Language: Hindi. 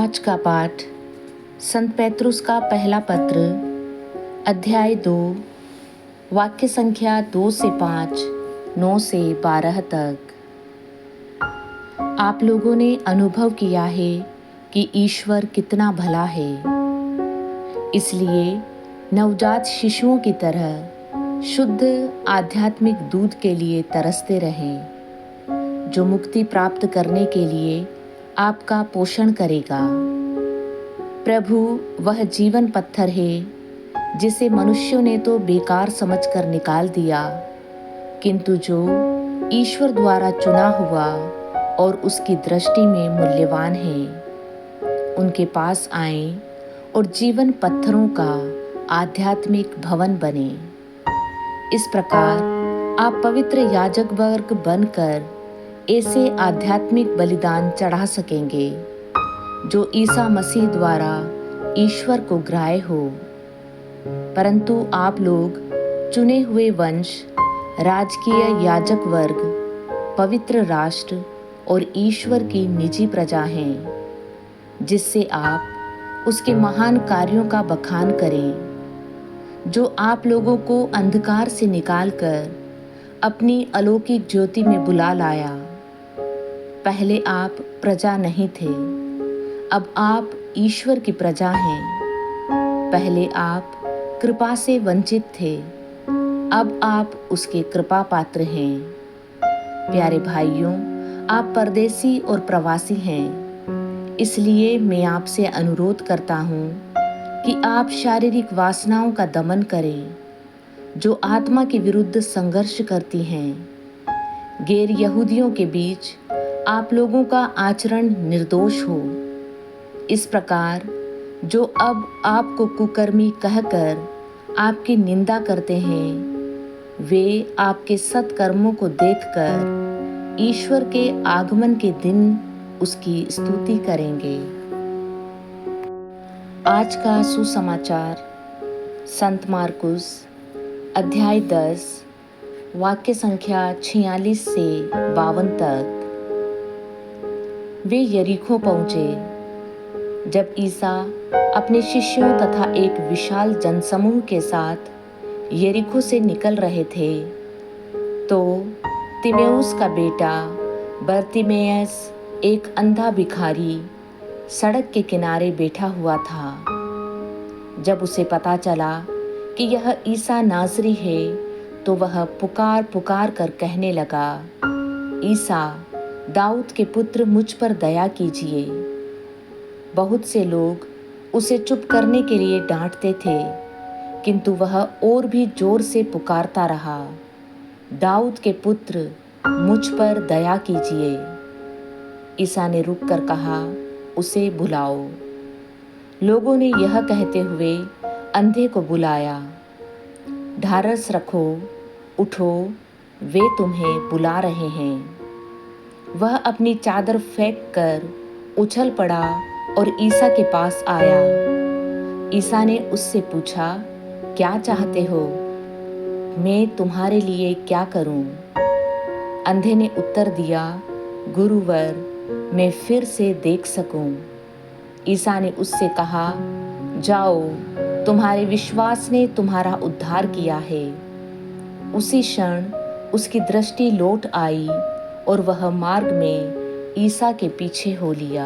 आज का पाठ संत पेत्रुस का पहला पत्र अध्याय 2 वाक्य संख्या 2 से 5, 9 से 12 तक। आप लोगों ने अनुभव किया है कि ईश्वर कितना भला है, इसलिए नवजात शिशुओं की तरह शुद्ध आध्यात्मिक दूध के लिए तरसते रहें, जो मुक्ति प्राप्त करने के लिए आपका पोषण करेगा। प्रभु वह जीवन पत्थर है जिसे मनुष्यों ने तो बेकार समझकर निकाल दिया, किंतु जो ईश्वर द्वारा चुना हुआ और उसकी दृष्टि में मूल्यवान है, उनके पास आएं और जीवन पत्थरों का आध्यात्मिक भवन बने। इस प्रकार आप पवित्र याजक वर्ग बनकर ऐसे आध्यात्मिक बलिदान चढ़ा सकेंगे जो ईसा मसीह द्वारा ईश्वर को ग्राह्य हो। परंतु आप लोग चुने हुए वंश, राजकीय याजक वर्ग, पवित्र राष्ट्र और ईश्वर की निजी प्रजा हैं, जिससे आप उसके महान कार्यों का बखान करें, जो आप लोगों को अंधकार से निकालकर अपनी अलौकिक ज्योति में बुला लाया। पहले आप प्रजा नहीं थे, अब आप ईश्वर की प्रजा हैं। पहले आप कृपा से वंचित थे, अब आप उसके कृपा पात्र हैं। प्यारे भाइयों, आप परदेसी और प्रवासी हैं, इसलिए मैं आपसे अनुरोध करता हूँ कि आप शारीरिक वासनाओं का दमन करें, जो आत्मा के विरुद्ध संघर्ष करती हैं। गैर यहूदियों के बीच आप लोगों का आचरण निर्दोष हो। इस प्रकार जो अब आपको कुकर्मी कहकर आपकी निंदा करते हैं, वे आपके सत्कर्मों को देखकर ईश्वर के आगमन के दिन उसकी स्तुति करेंगे। आज का सुसमाचार संत मार्कुस अध्याय 10 वाक्य संख्या 46 से 52 तक। वे यरीको पहुँचे। जब ईसा अपने शिष्यों तथा एक विशाल जनसमूह के साथ यरीको से निकल रहे थे, तो तिमेउस का बेटा बर्तिमेयस, एक अंधा भिखारी, सड़क के किनारे बैठा हुआ था। जब उसे पता चला कि यह ईसा नासरी है, तो वह पुकार पुकार कर कहने लगा, ईसा, दाऊद के पुत्र, मुझ पर दया कीजिए। बहुत से लोग उसे चुप करने के लिए डांटते थे, किंतु वह और भी जोर से पुकारता रहा, दाऊद के पुत्र, मुझ पर दया कीजिए। ईसा ने रुककर कहा, उसे बुलाओ। लोगों ने यह कहते हुए अंधे को बुलाया। ढाढ़स रखो, उठो, वे तुम्हें बुला रहे हैं। वह अपनी चादर फेंक कर उछल पड़ा और ईसा के पास आया। ईसा ने उससे पूछा, क्या चाहते हो? मैं तुम्हारे लिए क्या करूं? अंधे ने उत्तर दिया, गुरुवर, मैं फिर से देख सकूं। ईसा ने उससे कहा, जाओ, तुम्हारे विश्वास ने तुम्हारा उद्धार किया है। उसी क्षण उसकी दृष्टि लौट आई और वह मार्ग में ईसा के पीछे हो लिया।